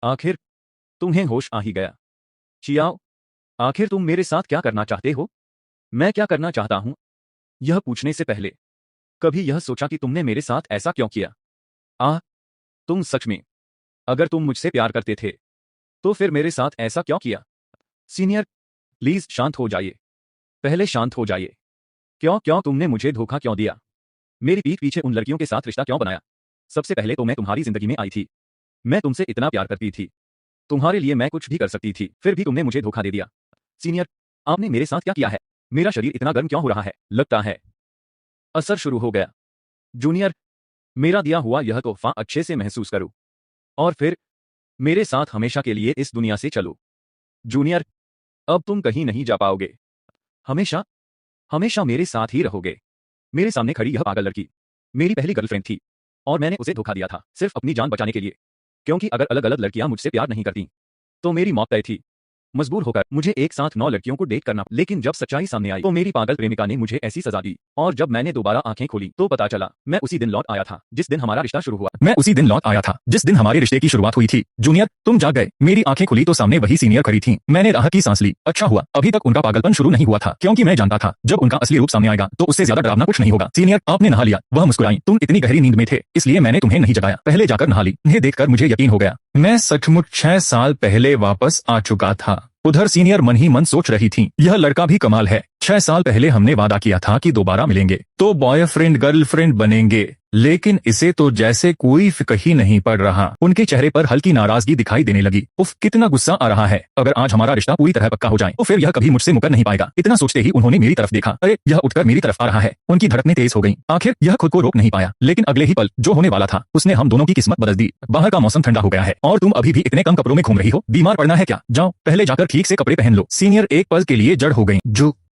आखिर तुम्हें होश आ ही गया। चियाओ, आखिर तुम मेरे साथ क्या करना चाहते हो? मैं क्या करना चाहता हूं, यह पूछने से पहले कभी यह सोचा कि तुमने मेरे साथ ऐसा क्यों किया? आह, तुम सच में, अगर तुम मुझसे प्यार करते थे तो फिर मेरे साथ ऐसा क्यों किया? सीनियर, प्लीज शांत हो जाइए। पहले शांत हो जाइए। क्यों क्यों तुमने मुझे धोखा क्यों दिया? मेरी पीठ पीछे उन लड़कियों के साथ रिश्ता क्यों बनाया? सबसे पहले तो मैं तुम्हारी जिंदगी में आई थी, मैं तुमसे इतना प्यार करती थी, तुम्हारे लिए मैं कुछ भी कर सकती थी, फिर भी तुमने मुझे धोखा दे दिया। सीनियर, आपने मेरे साथ क्या किया है? मेरा शरीर इतना गर्म क्यों हो रहा है? लगता है असर शुरू हो गया। जूनियर, मेरा दिया हुआ यह तोहफा अच्छे से महसूस करो और फिर मेरे साथ हमेशा के लिए इस दुनिया से चलो। जूनियर, अब तुम कहीं नहीं जा पाओगे। हमेशा हमेशा मेरे साथ ही रहोगे। मेरे सामने खड़ी यह पागल लड़की मेरी पहली गर्लफ्रेंड थी और मैंने उसे धोखा दिया था सिर्फ अपनी जान बचाने के लिए, क्योंकि अगर अलग अलग लड़कियां मुझसे प्यार नहीं करती तो मेरी मौत तय थी। मजबूर होकर मुझे एक साथ 9 लड़कियों को डेट करना, लेकिन जब सच्चाई सामने आई तो मेरी पागल प्रेमिका ने मुझे ऐसी सजा दी और जब मैंने दोबारा आंखें खोली तो पता चला मैं उसी दिन लौट आया था जिस दिन हमारा रिश्ता शुरू हुआ। मैं उसी दिन लौट आया था जिस दिन हमारे रिश्ते की शुरुआत हुई थी। जूनियर, तुम जाग गए। मेरी आंखें खुली तो सामने वही सीनियर खड़ी थी। मैंने राहत की सांस ली। अच्छा हुआ अभी तक उनका पागलपन शुरू नहीं हुआ था, क्योंकि मैं जानता था जब उनका असली रूप सामने आएगा तो उससे ज्यादा डरावना कुछ नहीं होगा। सीनियर, आपने नहा लिया। वह मुस्कुराई। तुम इतनी गहरी नींद में थे इसलिए मैंने तुम्हें नहीं जगाया, पहले जाकर नहा ली। इन्हें देखकर मुझे यकीन हो गया मैं सचमुच 6 साल पहले वापस आ चुका था। उधर सीनियर मन ही मन सोच रही थी, यह लड़का भी कमाल है। 6 साल पहले हमने वादा किया था कि दोबारा मिलेंगे तो बॉयफ्रेंड गर्लफ्रेंड बनेंगे, लेकिन इसे तो जैसे कोई फिक्र ही नहीं पड़ रहा। उनके चेहरे पर हल्की नाराजगी दिखाई देने लगी। उफ, कितना गुस्सा आ रहा है। अगर आज हमारा रिश्ता पूरी तरह पक्का हो जाए तो फिर यह कभी मुझसे मुकर नहीं पाएगा। इतना सोचते ही उन्होंने मेरी तरफ देखा। अरे, यह उठकर मेरी तरफ आ रहा है। उनकी धड़कनें तेज हो गईं। आखिर यह खुद को रोक नहीं पाया, लेकिन अगले ही पल जो होने वाला था उसने हम दोनों की किस्मत बदल दी। बाहर का मौसम ठंडा हो गया है और तुम अभी भी इतने कम कपड़ों में घूम रही हो। बीमार पड़ना है क्या? जाओ पहले जाकर ठीक से कपड़े पहन लो। सीनियर एक पल के लिए जड़ हो गई।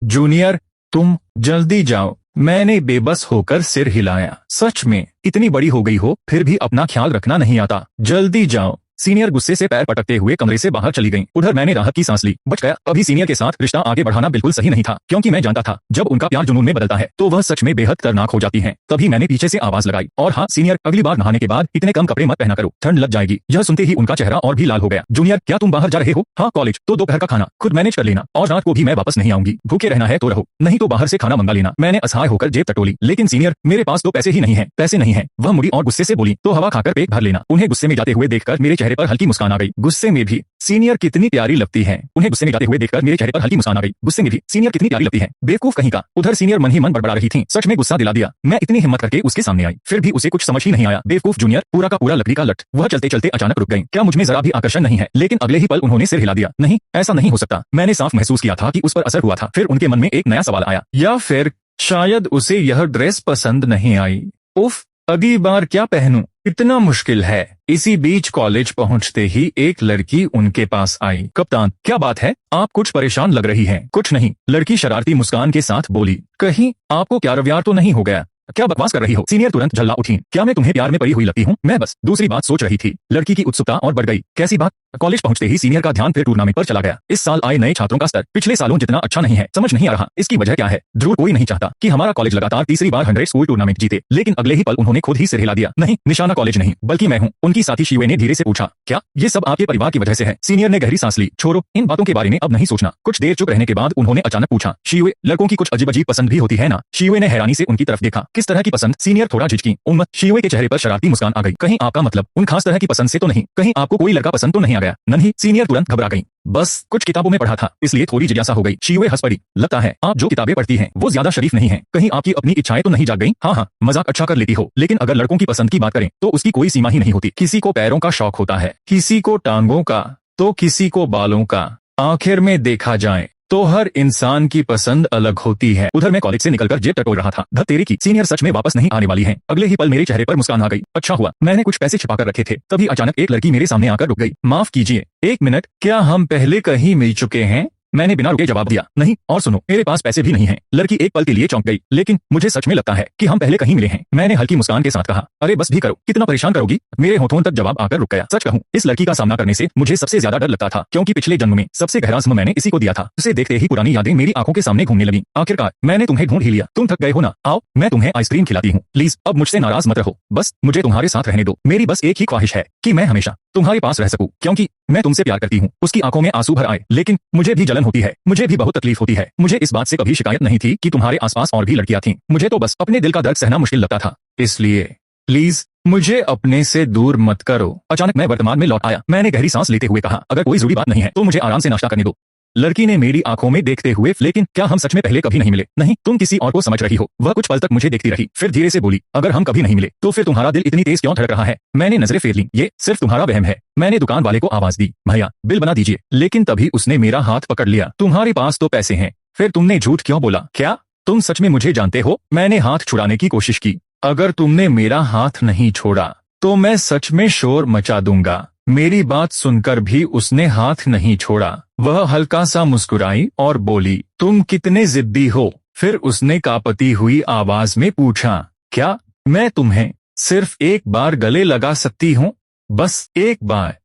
जूनियर, तुम जल्दी जाओ। मैंने बेबस होकर सिर हिलाया। सच में इतनी बड़ी हो गई हो फिर भी अपना ख्याल रखना नहीं आता। जल्दी जाओ। सीनियर गुस्से से पैर पटकते हुए कमरे से बाहर चली गईं। उधर मैंने राहत की सांस ली। बच गया। अभी सीनियर के साथ रिश्ता आगे बढ़ाना बिल्कुल सही नहीं था, क्योंकि मैं जानता था जब उनका प्यार जुनून में बदलता है तो वह सच में बेहद खतरनाक हो जाती है। तभी मैंने पीछे से आवाज लगाई, और हाँ सीनियर, अगली बार नहाने के बाद इतने कम कपड़े मत पहना करो, ठंड लग जाएगी। यह सुनते ही उनका चेहरा और भी लाल हो गया। जूनियर, क्या तुम बाहर जा रहे हो? हाँ, कॉलेज। तो दोपहर का खाना खुद मैनेज कर लेना, और रात को भी मैं वापस नहीं आऊंगी। भूखे रहना है तो रहो, नहीं तो बाहर से खाना मंगा लेना। मैंने असहाय होकर जेब टटोली। लेकिन सीनियर, मेरे पास तो पैसे ही नहीं है। पैसे नहीं है, वह मुड़ी और गुस्से से बोली। तो हवा खाकर पेट भर लेना। उन्हें गुस्से में जाते हुए देखकर मेरे चेहरे पर हल्की मुस्कान आ गई। गुस्से में भी सीनियर कितनी प्यारी लगती है। उन्हें गुस्से में जाते हुए देखकर मेरे चेहरे पर हल्की मुस्कान आ गई। गुस्से में भी सीनियर कितनी प्यारी लगती है। बेवकूफ कहीं का। उधर सीनियर मन ही मन बड़बड़ा रही थी। सच में गुस्सा दिला दिया। मैं इतनी हिम्मत करके उसके सामने आई, फिर भी उसे कुछ समझ ही नहीं आया। बेवकूफ जूनियर, पूरा का पूरा लकड़ी का लट। वह चलते चलते अचानक रुक गई। क्या मुझ में जरा भी आकर्षण नहीं है? लेकिन अगले ही पल उन्होंने सिर हिला दिया। नहीं, ऐसा नहीं हो सकता। मैंने साफ महसूस किया था कि उस पर असर हुआ था। फिर उनके मन में एक नया सवाल आया, या फिर शायद उसे यह ड्रेस पसंद नहीं आई। उफ, अगली बार क्या पहनूं? इतना मुश्किल है। इसी बीच कॉलेज पहुंचते ही एक लड़की उनके पास आई। कप्तान, क्या बात है? आप कुछ परेशान लग रही हैं। कुछ नहीं, लड़की शरारती मुस्कान के साथ बोली। कहीं आपको क्या रवियार तो नहीं हो गया? क्या बकवास कर रही हो? सीनियर तुरंत झल्ला उठी। क्या मैं तुम्हें प्यार में पड़ी हुई लगती हूँ? मैं बस दूसरी बात सोच रही थी। लड़की की उत्सुकता और बढ़ गई। कैसी बात? कॉलेज पहुंचते ही सीनियर का ध्यान फिर टूर्नामेंट पर चला गया। इस साल आए नए छात्रों का स्तर पिछले सालों जितना अच्छा नहीं है। समझ नहीं आ रहा इसकी वजह क्या है। जरूर कोई नहीं चाहता कि हमारा कॉलेज लगातार तीसरी बार 100 स्कूल टूर्नामेंट जीते, लेकिन अगले ही पल उन्होंने खुद ही सिर हिला दिया। नहीं, निशाना कॉलेज नहीं बल्कि मैं हूँ। उनकी साथी शिवे ने धीरे से पूछा। क्या ये सब आपके परिवार की वजह से है? सीनियर ने गहरी सांस ली। छोड़ो, इन बातों के बारे में अब नहीं सोचना। कुछ देर चुप रहने के बाद उन्होंने अचानक पूछा, शिवे, लड़कों की कुछ अजीब अजीब पसंद भी होती है ना? शिवे ने हैरानी से उनकी तरफ देखा। किस तरह की पसंद? सीनियर थोड़ा झिझकी। उम्मत। शिवे के चेहरे पर शरारती मुस्कान आ गई। कहीं आपका मतलब उन खास तरह की पसंद से तो नहीं? कहीं आपको कोई लड़का पसंद तो नहीं आ गया? नहीं। सीनियर तुरंत घबरा गई। बस कुछ किताबों में पढ़ा था इसलिए थोड़ी जिज्ञासा हो गई। शिवे हंस पड़ी। लगता है आप जो किताबें पढ़ती हैं वो ज्यादा शरीफ नहीं है। कहीं आपकी अपनी इच्छाएं तो नहीं जाग गई? हाँ, मजाक अच्छा कर लेती हो, लेकिन अगर लड़कों की पसंद की बात करें तो उसकी कोई सीमा ही नहीं होती। किसी को पैरों का शौक होता है, किसी को टांगों का, तो किसी को बालों का। आखिर में देखा जाए तो हर इंसान की पसंद अलग होती है। उधर मैं कॉलेज से निकलकर जेब टटोल रहा था। धत तेरी की, सीनियर सच में वापस नहीं आने वाली हैं। अगले ही पल मेरे चेहरे पर मुस्कान आ गई। अच्छा हुआ मैंने कुछ पैसे छिपा कर रखे थे। तभी अचानक एक लड़की मेरे सामने आकर रुक गई। माफ कीजिए, 1 मिनट, क्या हम पहले कहीं मिल चुके हैं? मैंने बिना रुके जवाब दिया, नहीं, और सुनो, मेरे पास पैसे भी नहीं हैं। लड़की एक पल के लिए चौंक गई, लेकिन मुझे सच में लगता है कि हम पहले कहीं मिले हैं। मैंने हल्की मुस्कान के साथ कहा, अरे बस भी करो, कितना परेशान करोगी। मेरे होठों तक जवाब आकर रुक गया। सच कहूं, इस लड़की का सामना करने से मुझे सबसे ज्यादा डर लगता था, क्योंकि पिछले जन्म में सबसे गहरा सम मैंने इसी को दिया था। उसे देखते ही पुरानी यादें मेरी आंखों के सामने घूमने लगी। आखिरकार मैंने तुम्हें ढूंढ ही लिया। तुम थक गए हो ना, आओ मैं तुम्हें आइसक्रीम खिलाती हूँ। प्लीज अब मुझसे नाराज मत रहो, बस मुझे तुम्हारे साथ रहने दो। मेरी बस एक ही ख्वाहिश है कि मैं हमेशा तुम्हारे पास रह सकूं, क्योंकि मैं तुमसे प्यार करती हूँ। उसकी आंखों में आंसू भर आए, लेकिन मुझे भी जलन होती है, मुझे भी बहुत तकलीफ होती है। मुझे इस बात से कभी शिकायत नहीं थी कि तुम्हारे आसपास और भी लड़कियां थीं। मुझे तो बस अपने दिल का दर्द सहना मुश्किल लगता था। इसलिए प्लीज मुझे अपने से दूर मत करो। अचानक मैं वर्तमान में लौट आया। मैंने गहरी सांस लेते हुए कहा, अगर कोई जरूरी बात नहीं है तो मुझे आराम से नाश्ता करने दो। लड़की ने मेरी आंखों में देखते हुए, लेकिन क्या हम सच में पहले कभी नहीं मिले? नहीं, तुम किसी और को समझ रही हो। वह कुछ पल तक मुझे देखती रही, फिर धीरे से बोली, अगर हम कभी नहीं मिले तो फिर तुम्हारा दिल इतनी तेज क्यों धड़क रहा है? मैंने नजरें फेर ली, ये सिर्फ तुम्हारा वहम है। मैंने दुकान वाले को आवाज दी, भैया बिल बना दीजिए। लेकिन तभी उसने मेरा हाथ पकड़ लिया, तुम्हारे पास तो पैसे हैं, फिर तुमने झूठ क्यों बोला? क्या तुम सच में मुझे जानते हो? मैंने हाथ छुड़ाने की कोशिश की। अगर तुमने मेरा हाथ नहीं छोड़ा तो मैं सच में शोर मचा दूंगा। मेरी बात सुनकर भी उसने हाथ नहीं छोड़ा। वह हल्का सा मुस्कुराई और बोली, तुम कितने जिद्दी हो? फिर उसने कांपती हुई आवाज में पूछा, क्या मैं तुम्हें सिर्फ एक बार गले लगा सकती हूँ? बस एक बार।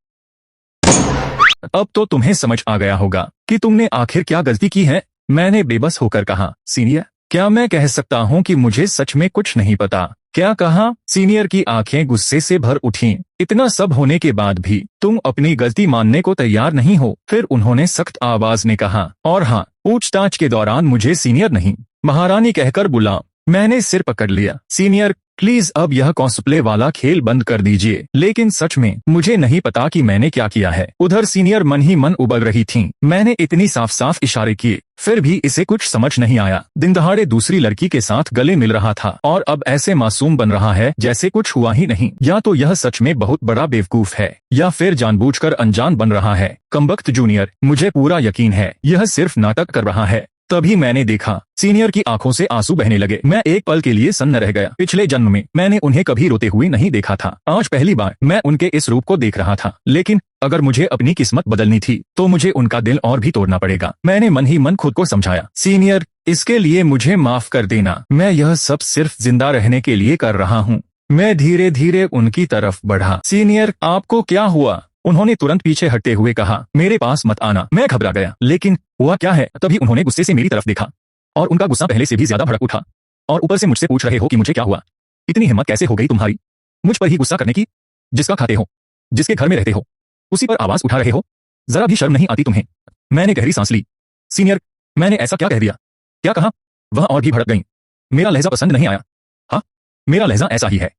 अब तो तुम्हें समझ आ गया होगा कि तुमने आखिर क्या गलती की है। मैंने बेबस होकर कहा, सीनियर, क्या मैं कह सकता हूँ कि मुझे सच में कुछ नहीं पता? क्या कहा? सीनियर की आंखें गुस्से से भर उठीं। इतना सब होने के बाद भी तुम अपनी गलती मानने को तैयार नहीं हो? फिर उन्होंने सख्त आवाज में कहा, और हाँ, पूछताछ के दौरान मुझे सीनियर नहीं, महारानी कहकर बुलाओ। मैंने सिर पकड़ लिया, सीनियर प्लीज अब यह कॉस्प्ले वाला खेल बंद कर दीजिए। लेकिन सच में मुझे नहीं पता कि मैंने क्या किया है। उधर सीनियर मन ही मन उबल रही थीं। मैंने इतनी साफ साफ इशारे किए, फिर भी इसे कुछ समझ नहीं आया। दिन दहाड़े दूसरी लड़की के साथ गले मिल रहा था और अब ऐसे मासूम बन रहा है जैसे कुछ हुआ ही नहीं। या तो यह सच में बहुत बड़ा बेवकूफ है या फिर जानबूझकर अनजान बन रहा है। कमबख्त जूनियर, मुझे पूरा यकीन है यह सिर्फ नाटक कर रहा है। तभी मैंने देखा सीनियर की आंखों से आंसू बहने लगे। मैं एक पल के लिए सन्न रह गया। पिछले जन्म में मैंने उन्हें कभी रोते हुए नहीं देखा था। आज पहली बार मैं उनके इस रूप को देख रहा था। लेकिन अगर मुझे अपनी किस्मत बदलनी थी तो मुझे उनका दिल और भी तोड़ना पड़ेगा। मैंने मन ही मन खुद को समझाया, सीनियर इसके लिए मुझे माफ कर देना। मैं यह सब सिर्फ जिंदा रहने के लिए कर रहा हूँ। मैं धीरे धीरे उनकी तरफ बढ़ा। सीनियर आपको क्या हुआ? उन्होंने तुरंत पीछे हटते हुए कहा, मेरे पास मत आना। मैं घबरा गया, लेकिन हुआ क्या है? तभी उन्होंने गुस्से से मेरी तरफ देखा और उनका गुस्सा पहले से भी ज्यादा भड़क उठा। और ऊपर से मुझसे पूछ रहे हो कि मुझे क्या हुआ? इतनी हिम्मत कैसे हो गई तुम्हारी मुझ पर ही गुस्सा करने की? जिसका खाते हो, जिसके घर में रहते हो, उसी पर आवाज उठा रहे हो। जरा भी शर्म नहीं आती तुम्हें? मैंने गहरी सांस ली। सीनियर मैंने ऐसा क्या कह दिया? क्या कहा? वह और भी भड़क गई। मेरा लहजा पसंद नहीं आया। हाँ, मेरा लहजा ऐसा ही है,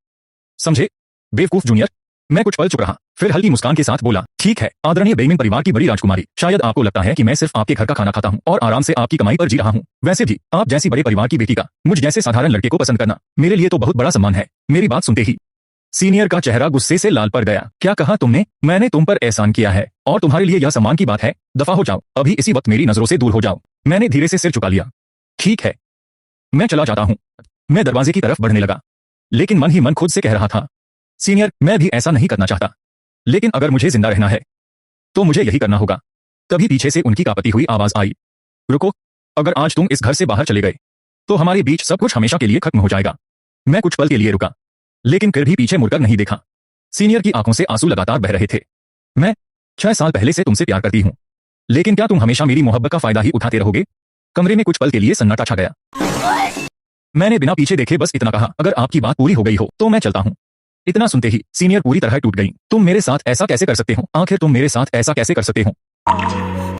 समझे बेवकूफ जूनियर। मैं कुछ पल चुप रहा, फिर हल्की मुस्कान के साथ बोला, ठीक है आदरणीय बेइमान परिवार की बड़ी राजकुमारी, शायद आपको लगता है कि मैं सिर्फ आपके घर का खाना खाता हूँ और आराम से आपकी कमाई पर जी रहा हूँ। वैसे भी आप जैसी बड़े परिवार की बेटी का मुझ जैसे साधारण लड़के को पसंद करना मेरे लिए तो बहुत बड़ा सम्मान है। मेरी बात सुनते ही सीनियर का चेहरा गुस्से से लाल पड़ गया। क्या कहा तुमने? मैंने तुम पर एहसान किया है और तुम्हारे लिए यह सम्मान की बात है? दफा हो जाओ, अभी इसी वक्त मेरी नजरों से दूर हो जाओ। मैंने धीरे से सिर झुका लिया। ठीक है, मैं चला जाता हूँ। मैं दरवाजे की तरफ बढ़ने लगा, लेकिन मन ही मन खुद से कह रहा था, सीनियर मैं भी ऐसा नहीं करना चाहता, लेकिन अगर मुझे जिंदा रहना है तो मुझे यही करना होगा। तभी पीछे से उनकी कांपती हुई आवाज आई, रुको, अगर आज तुम इस घर से बाहर चले गए तो हमारे बीच सब कुछ हमेशा के लिए खत्म हो जाएगा। मैं कुछ पल के लिए रुका, लेकिन फिर भी पीछे मुड़कर नहीं देखा। सीनियर की आंखों से आंसू लगातार बह रहे थे। मैं 6 साल पहले से तुमसे प्यार करती हूँ, लेकिन क्या तुम हमेशा मेरी मोहब्बत का फायदा ही उठाते रहोगे? कमरे में कुछ पल के लिए सन्नाटा छा गया। मैंने बिना पीछे देखे बस इतना कहा, अगर आपकी बात पूरी हो गई हो तो मैं चलता हूँ। इतना सुनते ही सीनियर पूरी तरह टूट गई। तुम मेरे साथ ऐसा कैसे कर सकते हो? आखिर तुम मेरे साथ ऐसा कैसे कर सकते हो?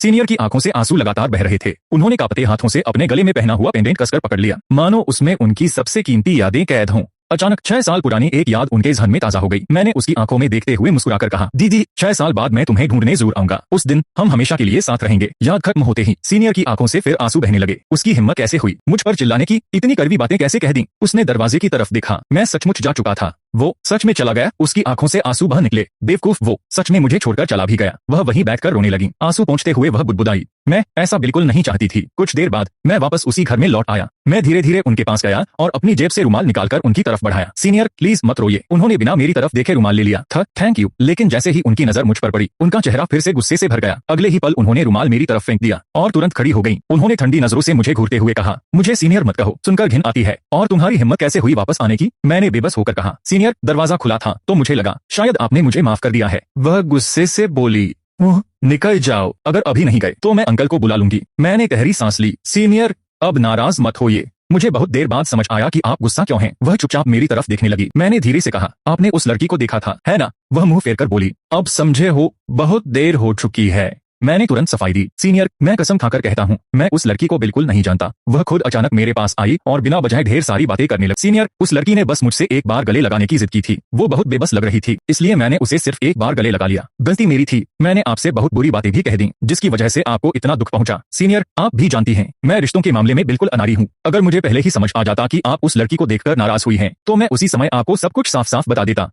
सीनियर की आंखों से आंसू लगातार बह रहे थे। उन्होंने कांपते हाथों से अपने गले में पहना हुआ पेंडेंट कसकर पकड़ लिया, मानो उसमें उनकी सबसे कीमती यादें कैद हों। अचानक 6 साल पुरानी एक याद उनके ज़हन में ताजा हो गई। मैंने उसकी आंखों में देखते हुए मुस्कुराकर कहा, दीदी 6 साल बाद मैं तुम्हें ढूंढने जरूर आऊंगा। उस दिन हम हमेशा के लिए साथ रहेंगे। याद खत्म होते ही सीनियर की आंखों से फिर आंसू बहने लगे। उसकी हिम्मत कैसे हुई मुझ पर चिल्लाने की? इतनी कड़वी बातें कैसे कह दी? उसने दरवाजे की तरफ देखा। मैं सचमुच जा चुका था। वो सच में चला गया? उसकी आंखों से आंसू बह निकले। बेवकूफ, वो सच में मुझे छोड़कर चला भी गया। वह वहीं बैठकर रोने लगी। आंसू पोंछते हुए वह बुदबुदाई, मैं ऐसा बिल्कुल नहीं चाहती थी। कुछ देर बाद मैं वापस उसी घर में लौट आया। मैं धीरे धीरे उनके पास गया और अपनी जेब से रुमाल निकालकर उनकी तरफ बढ़ाया। सीनियर प्लीज मत रोइए। उन्होंने बिना मेरी तरफ देखे रुमाल ले लिया था। Thank you. लेकिन जैसे ही उनकी नजर मुझ पर पड़ी, उनका चेहरा फिर से गुस्से से भर गया। अगले ही पल उन्होंने रुमाल मेरी तरफ फेंक दिया और तुरंत खड़ी हो गई। उन्होंने ठंडी नजरों से मुझे घूरते हुए कहा, मुझे सीनियर मत कहो, सुनकर घिन आती है। और तुम्हारी हिम्मत कैसे हुई वापस आने की? मैंने बेबस होकर कहा। सीनियर, दरवाजा खुला था तो मुझे लगा शायद आपने मुझे माफ कर दिया है। वह गुस्से से बोली, ओह निकल जाओ, अगर अभी नहीं गए तो मैं अंकल को बुला लूंगी। मैंने गहरी सांस ली। सीनियर अब नाराज मत होइए। मुझे बहुत देर बाद समझ आया कि आप गुस्सा क्यों हैं। वह चुपचाप मेरी तरफ देखने लगी। मैंने धीरे से कहा, आपने उस लड़की को देखा था, है ना? वह मुंह फेरकर बोली, अब समझे हो, बहुत देर हो चुकी है। मैंने तुरंत सफाई दी। सीनियर, मैं कसम खाकर कहता हूँ, मैं उस लड़की को बिल्कुल नहीं जानता। वह खुद अचानक मेरे पास आई और बिना वजह ढेर सारी बातें करने लगी। सीनियर, उस लड़की ने बस मुझसे एक बार गले लगाने की जिद की थी। वो बहुत बेबस लग रही थी, इसलिए मैंने उसे सिर्फ एक बार गले लगा लिया। गलती मेरी थी। मैंने आपसे बहुत बुरी बातें भी कह दी, जिसकी वजह से आपको इतना दुख पहुंचा। सीनियर, आप भी जानती हैं, मैं रिश्तों के मामले में बिल्कुल अनाड़ी हूँ। अगर मुझे पहले ही समझ आ जाता कि आप उस लड़की को देखकर नाराज हुई हैं, तो मैं उसी समय आपको सब कुछ साफ साफ बता देता।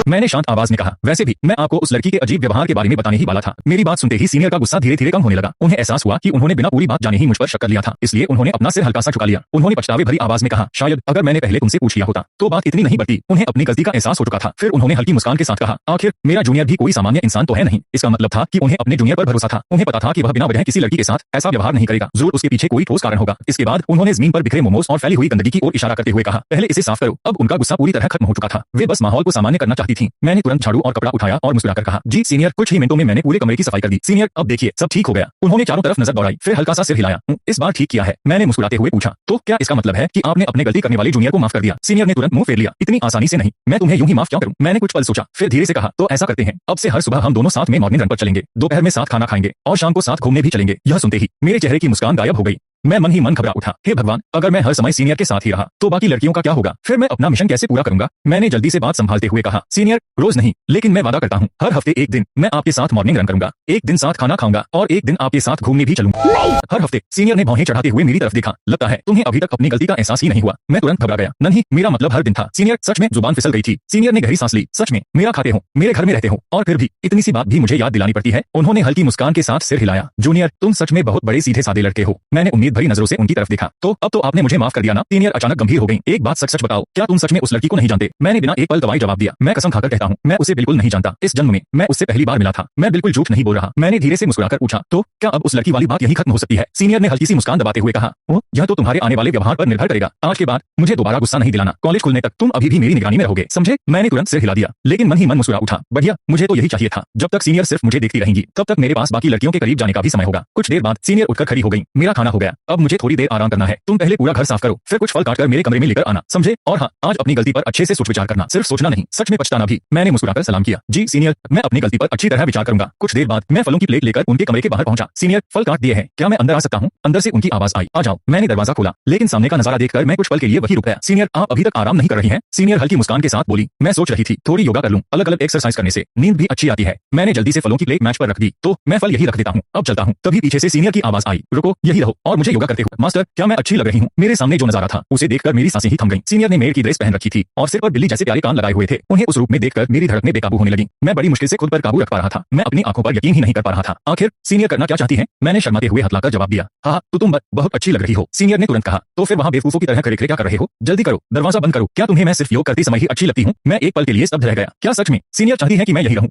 मैंने शांत आवाज में कहा, वैसे भी मैं आपको उस लड़की के अजीब व्यवहार के बारे में बताने ही वाला था। मेरी बात सुनते ही सीनियर का गुस्सा धीरे धीरे कम होने लगा। उन्हें एहसास हुआ कि उन्होंने बिना पूरी बात जाने ही मुझ पर शक कर लिया था, इसलिए उन्होंने अपना सिर हल्का सा झुका लिया। उन्होंने पछतावे भरी आवाज में कहा, शायद अगर मैंने पहले तुमसे पूछ लिया होता तो बात इतनी नहीं बढ़ती। उन्हें अपनी गलती का एहसास हो चुका था। फिर उन्होंने हल्की मुस्कान के साथ कहा, आखिर मेरा जूनियर भी कोई सामान्य इंसान तो है नहीं। इसका मतलब था कि उन्हें अपने जूनियर पर भरोसा था। उन्हें पता था कि वह बिना वजह किसी लड़की के साथ ऐसा व्यवहार नहीं करेगा। जरूर उसके पीछे कोई ठोस कारण होगा। इसके बाद उन्होंने जमीन पर बिखरे मोमोज और फैली हुई गंदगी की ओर इशारा करते हुए कहा, पहले इसे साफ करो। अब उनका गुस्सा पूरी तरह खत्म हो चुका था। वे बस माहौल को सामान्य करना चाहती थी। मैंने तुरंत झाड़ू और कपड़ा उठाया और मुस्कुराकर कहा, जी सीनियर। कुछ ही मिनटों में मैंने पूरे कमरे की सफाई कर दी। सीनियर, अब देखिए सब ठीक हो गया। उन्होंने चारों तरफ नजर दौड़ाई, फिर हल्का सा सिर हिलाया। इस बार ठीक किया है। मैंने मुस्कुराते हुए पूछा, तो क्या इसका मतलब है कि आपने अपने गलती करने वाले जूनियर को माफ कर दिया? सीनियर ने तुरंत मुंह फेर लिया, इतनी आसानी से नहीं। मैं तुम्हें यूं ही माफ क्यों करूं? मैंने कुछ पल सोचा, फिर धीरे से कहा, तो ऐसा करते हैं, अब से हर सुबह हम दोनों साथ में मॉर्निंग रन पर चलेंगे, दोपहर में साथ खाना खाएंगे और शाम को साथ घूमने भी चलेंगे। यह सुनते ही मेरे चेहरे की मुस्कान गायब हो गई। मैं मन ही मन घबरा उठा। हे भगवान, अगर मैं हर समय सीनियर के साथ ही रहा तो बाकी लड़कियों का क्या होगा? फिर मैं अपना मिशन कैसे पूरा करूंगा? मैंने जल्दी से बात संभालते हुए कहा, सीनियर रोज नहीं, लेकिन मैं वादा करता हूँ हर हफ्ते एक दिन मैं आपके साथ मॉर्निंग रन करूंगा, एक दिन साथ खाना खाऊंगा और एक दिन आपके साथ घूमने भी चलूंगा। हर हफ्ते। सीनियर ने भौहें चढ़ाते हुए मेरी तरफ देखा। लगता है तुम्हें अभी तक अपनी गलती का एहसास ही नहीं हुआ। मैं तुरंत घबरा गया। नहीं, मेरा मतलब हर दिन था। सीनियर, सच में जुबान फिसल गई थी। सीनियर ने गहरी सांस ली। सच में मेरा खाते हो, मेरे घर में रहते हो और फिर भी इतनी सी बात भी मुझे याद दिलानी पड़ती है। उन्होंने हल्की मुस्कान के साथ सिर हिलाया। जूनियर, तुम सच में बहुत बड़े सीधे साधे लड़के हो। मैंने उम्मीद भरी नजरों से उनकी तरफ देखा। तो अब तो आपने मुझे माफ कर दिया ना? सीनियर अचानक गंभीर हो गई। एक बात सच सच बताओ, क्या तुम सच में उस लड़की को नहीं जानते? मैंने बिना एक पल गवाए जवाब दिया। मैं कसम खाकर कहता हूँ, मैं उसे बिल्कुल नहीं जानता। इस जन्म में मैं उससे पहली बार मिला था। मैं बिल्कुल झूठ नहीं बोल रहा। मैंने धीरे से मुस्कुराकर पूछा, तो क्या अब उस लड़की वाली बात यही खत्म हो सकती है? सीनियर ने हल्की सी मुस्कान दबाते हुए कहा, ओह, यह तो तुम्हारे आने वाले व्यवहार पर निर्भर करेगा। आज के बाद मुझे दोबारा गुस्सा नहीं दिलाना। कॉलेज खुलने तक तुम अभी भी मेरी निगरानी में रहोगे, समझे? मैंने तुरंत सिर हिला दिया, लेकिन मन ही मन मुस्कुरा उठा। बढ़िया, मुझे तो यही चाहिए था। जब तक सीनियर सिर्फ मुझे देखती रहेंगी, तब तक मेरे पास बाकी लड़कियों के करीब जाने का भी समय होगा। कुछ देर बाद सीनियर उठकर खड़ी हो गई। मेरा खाना हो गया, अब मुझे थोड़ी देर आराम करना है। तुम पहले पूरा घर साफ करो, फिर कुछ फल काटकर मेरे कमरे में लेकर आना, समझे? और हाँ, आज अपनी गलती पर अच्छे से सोच विचार करना, सिर्फ सोचना नहीं, सच में पछताना भी। मैंने मुस्कुराकर सलाम किया। जी सीनियर, मैं अपनी गलती पर अच्छी तरह विचार करूंगा। कुछ देर बाद मैं फलों की प्लेट लेकर उनके कमरे के बाहर पहुंचा। सीनियर, फल काट दिए हैं, क्या मैं अंदर आ सकता हूं? अंदर से उनकी आवाज आई, आ जाओ। मैंने दरवाजा खोला, लेकिन सामने का नजारा देखकर मैं कुछ पल के लिए वही रुक गया। सीनियर, आप अभी तक आराम नहीं कर रही हैं? सीनियर हल्की मुस्कान के साथ बोली, मैं सोच रही थी थोड़ी योगा कर लूं, अलग अलग एक्सरसाइज करने से नींद भी अच्छी आती है। मैंने जल्दी से फलों की प्लेट मैच पर रख दी। तो मैं फल यही रख देता हूँ, अब चलता हूँ। तभी पीछे से सीनियर की आवाज आई, रुको, यही रहो और मुझे योगा करते हुए। मास्टर, क्या मैं अच्छी लग रही हूँ? मेरे सामने जो नजारा था उसे देखकर मेरी सांसें ही थम गईं। सीनियर ने मेड की ड्रेस पहन रखी थी और सिर पर बिल्ली जैसे प्यारे कान लगाए हुए थे। उन्हें उस रूप में देखकर मेरी धड़कनें बेकाबू होने लगी। मैं बड़ी मुश्किल से खुद पर काबू रख पा रहा था। मैं अपनी आंखों पर यकीन ही नहीं कर पा रहा था। आखिर सीनियर करना क्या चाहती हैं? मैंने शर्माते हुए हथलाकर जवाब दिया, हाँ, तो तुम बहुत अच्छी लग रही हो। सीनियर ने तुरंत कहा, तो फिर वहाँ बेवकूफों की तरह खड़े खड़े क्या कर रहे हो? जल्दी करो, दरवाजा बंद करो। क्या तुम्हें मैं सिर्फ योग करते समय ही अच्छी लगती हूँ? मैं एक पल के लिए स्तब्ध रह गया। क्या सच में सीनियर चाहती है कि मैं यही रहूं?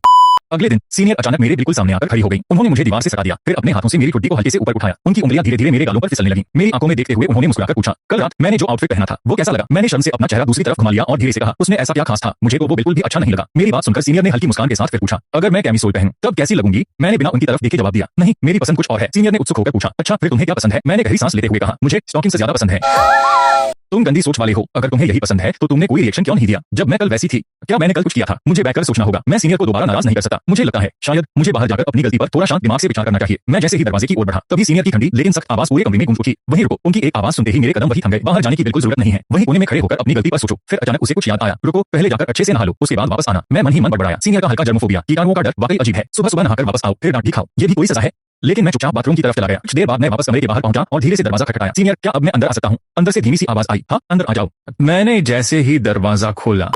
अगले दिन सीनियर अचानक मेरे बिल्कुल सामने आकर खड़ी हो गई। उन्होंने मुझे दीवार से सटा दिया, फिर अपने हाथों से मेरी ठुड्डी को हल्के से ऊपर उठाया। उनकी उंगलियां धीरे धीरे मेरे गालों पर फिसलने लगीं। मेरी आंखों में देखते हुए उन्होंने मुस्कुराकर पूछा, कल रात मैंने जो आउटफिट पहना था वो कैसा लगा? मैंने शर्म से अपना चेहरा दूसरी तरफ घुमा लिया और धीरे से कहा, उसमें ऐसा क्या खास था? मुझे तो वो बिल्कुल भी अच्छा नहीं लगा। मेरी बात सुनकर सीनियर ने हल्की मुस्कान के साथ फिर पूछा, अगर मैं कैमिसोल पहनूं तब कैसी लगूंगी? मैंने बिना उनकी तरफ देखे जवाब दिया, नहीं, मेरी पसंद कुछ और है। सीनियर ने उत्सुक होकर पूछा, अच्छा फिर तुम्हें क्या पसंद है? मैंने गहरी सांस लेते हुए कहा, मुझे स्टॉकिंग से ज्यादा पसंद है। तुम गंदी सोच वाले हो। अगर तुम्हें यही पसंद है तो तुमने कोई रिएक्शन क्यों नहीं दिया जब मैं कल वैसी थी? क्या मैंने कल कुछ किया था? मुझे बैठकर सोचना होगा। मैं सीनियर को दोबारा नाराज नहीं कर सकता। मुझे लगता है शायद मुझे बाहर जाकर अपनी गलती पर थोड़ा शांत दिमाग से विचार करना चाहिए। मैं जैसे ही दरवाजे की ओर बढ़ा, तभी सीनियर की ठंडी लेकिन सख्त आवाज पूरे कमरे में गूंज उठी, वहीं रुको। उनकी एक आवाज सुनते ही मेरे कदम वहीं थम गए। बाहर जाने की बिल्कुल जरूरत नहीं है, वहीं कोने में खड़े होकर अपनी गलती पर सोचो। फिर अचानक उसे कुछ याद आया, रुको, पहले जाकर अच्छे से नहा लो, उसके बाद वापस आना। मैं मन ही मन बड़बड़ाया, सीनियर का हल्का जर्मोफोबिया, कीटाणुओं का डर वाकई अजीब है। सुबह सुबह नहाकर वापस आओ, फिर डांट भी खाओ, ये भी कोई सजा है? लेकिन मैं चुपचाप बाथरूम की तरफ चला गया। कुछ देर बाद मैं वापस कमरे के बाहर पहुंचा और धीरे से दरवाजा खटखटाया। सीनियर, क्या अब मैं अंदर आ सकता हूं? अंदर से धीमी सी आवाज आई, हाँ अंदर आ जाओ। मैंने जैसे ही दरवाजा खोला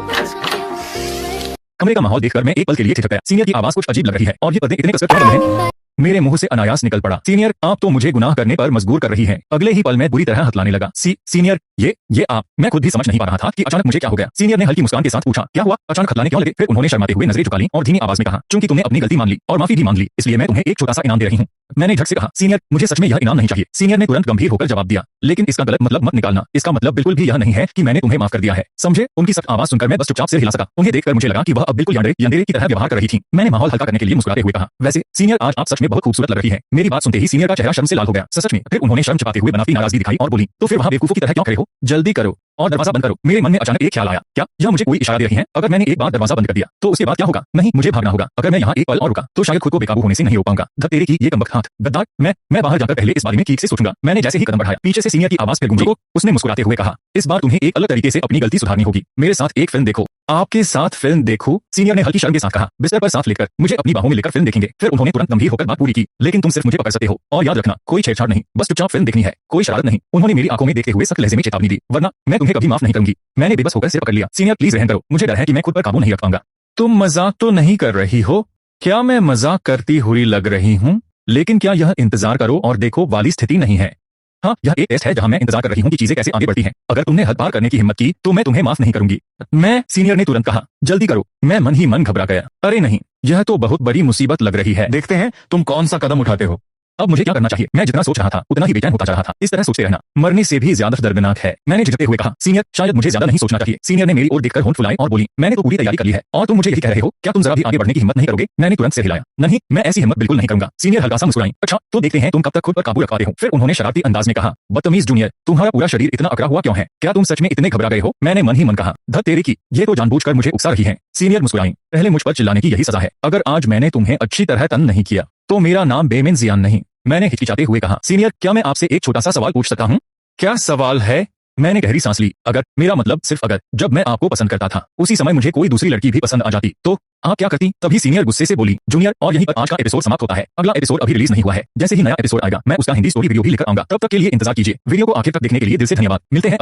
कमरे का माहौल देखकर मैं एक पल के लिए ठिठक गया। सीनियर की आवाज कुछ अजीब लग रही है और ये पर्दे इतने कसकर क्यों बंद हैं? मेरे मुंह से अनायास निकल पड़ा, सीनियर आप तो मुझे गुनाह करने पर मजबूर कर रही हैं। अगले ही पल में बुरी तरह हथलाने लगा। सीनियर ये आप। मैं खुद भी समझ नहीं पा रहा था कि अचानक मुझे क्या हो गया। सीनियर ने हल्की मुस्कान के साथ पूछा, क्या हुआ? अचानक हथलाने क्यों लगे? फिर उन्होंने शर्माते हुए नजरें झुका ली और धीमी आवाज में कहा, चूंकि तुमने अपनी गलती मान ली और माफी भी मांग ली, इसलिए मैं तुम्हें एक छोटा सा इनाम दे रही हूँ। मैंने झट से कहा, सीनियर मुझे सच में यह इनाम नहीं चाहिए। सीनियर ने तुरंत गंभीर होकर जवाब दिया, लेकिन इसका गलत मतलब मत निकालना। इसका मतलब बिल्कुल भी यह नहीं है कि मैंने तुम्हें माफ कर दिया है, समझे? उनकी सख्त आवाज सुनकर मैं बस चुपचाप से हिला सका। उन्हें देखकर मुझे लगा कि वह अब बिल्कुल यंडेरे की तरह व्यवहार कर रही थी। मैंने माहौल हल्का करने के लिए मुस्कुराते हुए कहा, वैसे सीनियर आज आप सच में बहुत खूबसूरत लग रही है। मेरी बात सुनते ही सीनियर का चेहरा शर्म से लाल हो गया। सच में? फिर उन्होंने शर्म छिपाते हुए बनावटी नाराजगी दिखाई और बोली, तो फिर वहां बेवकूफों की तरह क्यों खड़े हो? जल्दी करो और दरवाजा बंद करो। मेरे मन में अचानक एक ख्याल आया, क्या यह मुझे कोई इशारा दे रही है? अगर मैंने एक बार दरवाजा बंद कर दिया तो उसके बाद क्या होगा? नहीं, मुझे भागना होगा। अगर मैं यहाँ एक पल और रुका तो शायद खुद को बेकाबू होने से नहीं रोक पाऊंगा। धत्तेरे की ये कमबख्त हाथ। गद्दार, मैं बाहर जाकर पहले इस बारे में ठीक से सोचूंगा। मैंने जैसे ही कदम बढ़ाया, पीछे से सीनियर की आवाज फिर गूंजी। उसने मुस्कुराते हुए कहा, इस बार तुम्हें एक अलग तरीके से अपनी गलती सुधारनी होगी। मेरे साथ एक फिल्म देखो। आपके साथ फिल्म देखूं? सीनियर ने हल्की शर्म के साथ कहा। बिस्तर पर सांस लेकर मुझे अपनी बाहों में लेकर फिल्म देखेंगे। फिर उन्होंने तुरंत गंभीर होकर बात पूरी की, लेकिन तुम सिर्फ मुझे पकड़ सकते हो और याद रखना कोई छेड़छाड़ नहीं, बस चुपचाप फिल्म देखनी है, कोई शरारत नहीं। उन्होंने मेरी आंखों में देखते हुए सख्त लहजे में चेतावनी दी, वरना मैं तुम्हें कभी माफ नहीं करूंगी। मैंने बेबस होकर सिर पकड़ लिया। सीनियर प्लीज रहम करो, मुझे डर है कि मैं खुद पर काबू नहीं रख पाऊंगा। तुम मजाक तो नहीं कर रही हो? क्या मैं मजाक करती हुई लग रही हूँ? लेकिन क्या यह इंतजार करो और देखो वाली स्थिति नहीं है। हाँ, यह एक टेस्ट है जहां मैं इंतजार कर रही हूँ कि चीजें कैसे आगे बढ़ती हैं। अगर तुमने हद पार करने की हिम्मत की तो मैं तुम्हें माफ नहीं करूंगी। सीनियर ने तुरंत कहा, जल्दी करो। मैं मन ही मन घबरा गया। अरे नहीं, यह तो बहुत बड़ी मुसीबत लग रही है। देखते हैं तुम कौन सा कदम उठाते हो। अब मुझे क्या करना चाहिए? मैं जितना सोच रहा था उतना ही बेचैन होता जा रहा था। इस तरह सोचते रहना मरने से भी ज्यादा दर्दनाक है। मैंने झिझकते हुए कहा, सीनियर शायद मुझे ज्यादा नहीं सोचना चाहिए। सीनियर ने मेरी ओर देखकर होंठ फुलाए और बोली, मैंने तो पूरी तैयारी कर ली है और तुम मुझे यही कह रहे हो? क्या तुम जरा भी आगे बढ़ने की हिम्मत नहीं करोगे? मैंने तुरंत सिर हिलाया, नहीं, मैं ऐसी हिम्मत बिल्कुल नहीं करूंगा। सीनियर हल्का सा मुस्कुराई, अच्छा तो देखते हैं तुम कब तक खुद पर काबू रख पाते हो। फिर उन्होंने शरारती अंदाज में कहा, बदतमीज जूनियर, तुम्हारा पूरा शरीर इतना अकड़ा हुआ क्यों है? क्या तुम सच में इतने घबरा गए हो? मैंने मन ही मन कहा, धत तेरे की, ये तो जानबूझकर मुझे उकसा रही है। सीनियर मुस्कुराई, पहले मुझ पर चिल्लाने की यही सजा है। अगर आज मैंने तुम्हें अच्छी तरह तंग नहीं किया तो मेरा नाम बेमिन जियान नहीं। मैंने हिचकिचाते हुए कहा, सीनियर क्या मैं आपसे एक छोटा सा सवाल पूछ सकता हूँ? क्या सवाल है? मैंने गहरी सांस ली। अगर, मेरा मतलब सिर्फ अगर, जब मैं आपको पसंद करता था उसी समय मुझे कोई दूसरी लड़की भी पसंद आ जाती तो आप क्या करती? तभी सीनियर गुस्से से बोली, जूनियर, और यहीं पर आज का एपिसोड समाप्त होता है। अगला एपिसोड अभी रिलीज नहीं हुआ है। जैसे ही नया एपिसोड आएगा मैं उसका हिंदी स्टोरी वीडियो भी लेकर आऊंगा। तब तक के लिए इंतजार कीजिए। वीडियो को आखिर तक देखने के लिए दिल से धन्यवाद। मिलते हैं